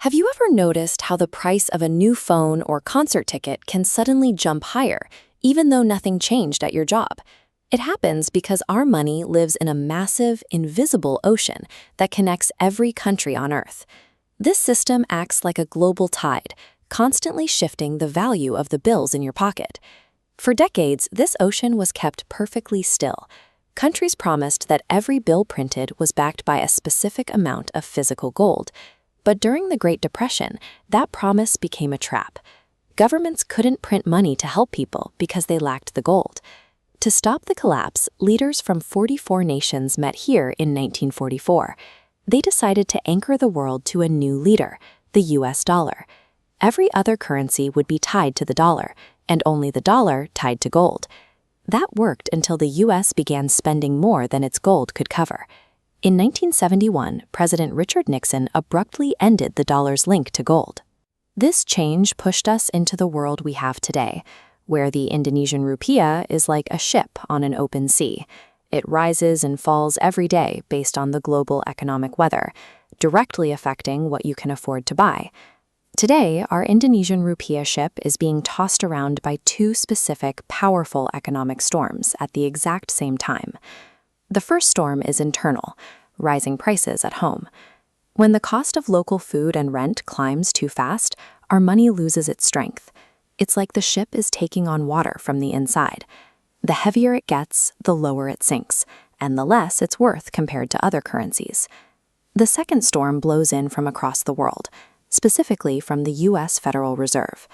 Have you ever noticed how the price of a new phone or concert ticket can suddenly jump higher, even though nothing changed at your job? It happens because our money lives in a massive, invisible ocean that connects every country on Earth. This system acts like a global tide, constantly shifting the value of the bills in your pocket. For decades, this ocean was kept perfectly still. Countries promised that every bill printed was backed by a specific amount of physical gold. But during the Great Depression, that promise became a trap. Governments couldn't print money to help people because they lacked the gold. To stop the collapse, leaders from 44 nations met here in 1944. They decided to anchor the world to a new leader, the US dollar. Every other currency would be tied to the dollar, and only the dollar tied to gold. That worked until the US began spending more than its gold could cover. In 1971, President Richard Nixon abruptly ended the dollar's link to gold. This change pushed us into the world we have today, where the Indonesian rupiah is like a ship on an open sea. It rises and falls every day based on the global economic weather, directly affecting what you can afford to buy. Today, our Indonesian rupiah ship is being tossed around by two specific, powerful economic storms at the exact same time. The first storm is internal, rising prices at home. When the cost of local food and rent climbs too fast, our money loses its strength. It's like the ship is taking on water from the inside. The heavier it gets, the lower it sinks, and the less it's worth compared to other currencies. The second storm blows in from across the world, specifically from the US Federal Reserve.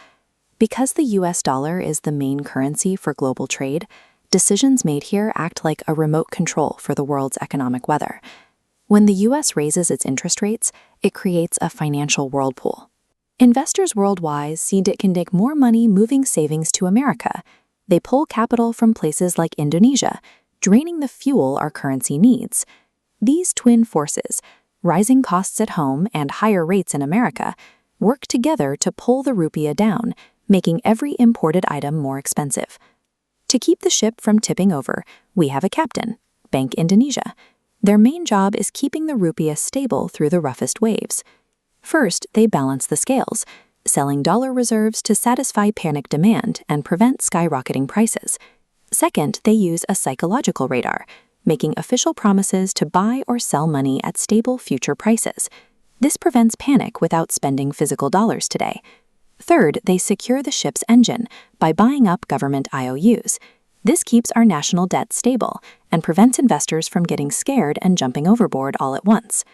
Because the US dollar is the main currency for global trade, decisions made here act like a remote control for the world's economic weather. When the US raises its interest rates, it creates a financial whirlpool. Investors worldwide see it can make more money moving savings to America. They pull capital from places like Indonesia, draining the fuel our currency needs. These twin forces, rising costs at home and higher rates in America, work together to pull the rupiah down, making every imported item more expensive. To keep the ship from tipping over, we have a captain, Bank Indonesia. Their main job is keeping the rupiah stable through the roughest waves. First, they balance the scales, selling dollar reserves to satisfy panic demand and prevent skyrocketing prices. Second, they use a psychological radar, making official promises to buy or sell money at stable future prices. This prevents panic without spending physical dollars today. Third, they secure the ship's engine by buying up government IOUs. This keeps our national debt stable and prevents investors from getting scared and jumping overboard all at once.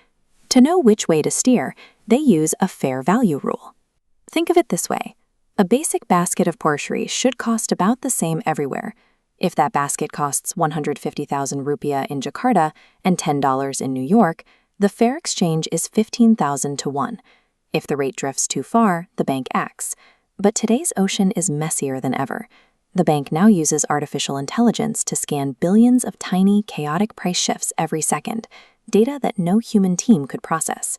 To know which way to steer, they use a fair value rule. Think of it this way. A basic basket of groceries should cost about the same everywhere. If that basket costs 150,000 rupiah in Jakarta and $10 in New York, the fair exchange is 15,000 to 1. If the rate drifts too far, the bank acts. But today's ocean is messier than ever. The bank now uses artificial intelligence to scan billions of tiny, chaotic price shifts every second, data that no human team could process.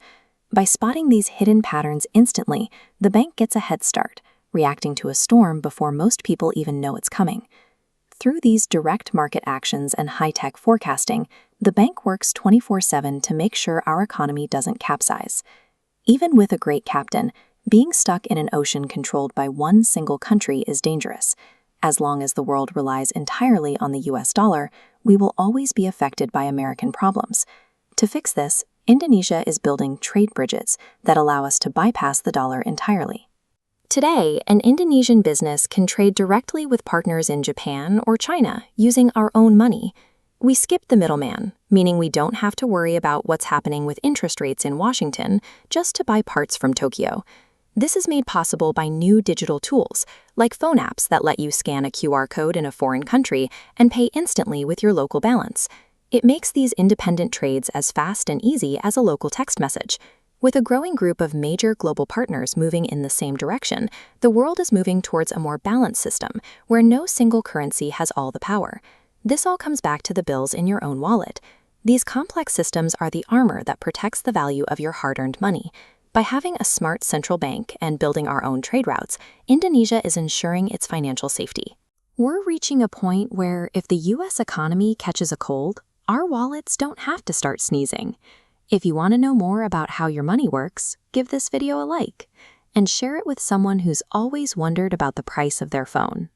By spotting these hidden patterns instantly, the bank gets a head start, reacting to a storm before most people even know it's coming. Through these direct market actions and high-tech forecasting, the bank works 24/7 to make sure our economy doesn't capsize. Even with a great captain, being stuck in an ocean controlled by one single country is dangerous. As long as the world relies entirely on the US dollar, we will always be affected by American problems. To fix this, Indonesia is building trade bridges that allow us to bypass the dollar entirely. Today, an Indonesian business can trade directly with partners in Japan or China using our own money. We skip the middleman, meaning we don't have to worry about what's happening with interest rates in Washington just to buy parts from Tokyo. This is made possible by new digital tools, like phone apps that let you scan a QR code in a foreign country and pay instantly with your local balance. It makes these independent trades as fast and easy as a local text message. With a growing group of major global partners moving in the same direction, the world is moving towards a more balanced system where no single currency has all the power. This all comes back to the bills in your own wallet. These complex systems are the armor that protects the value of your hard-earned money. By having a smart central bank and building our own trade routes, Indonesia is ensuring its financial safety. We're reaching a point where if the US economy catches a cold, our wallets don't have to start sneezing. If you want to know more about how your money works, give this video a like and share it with someone who's always wondered about the price of their phone.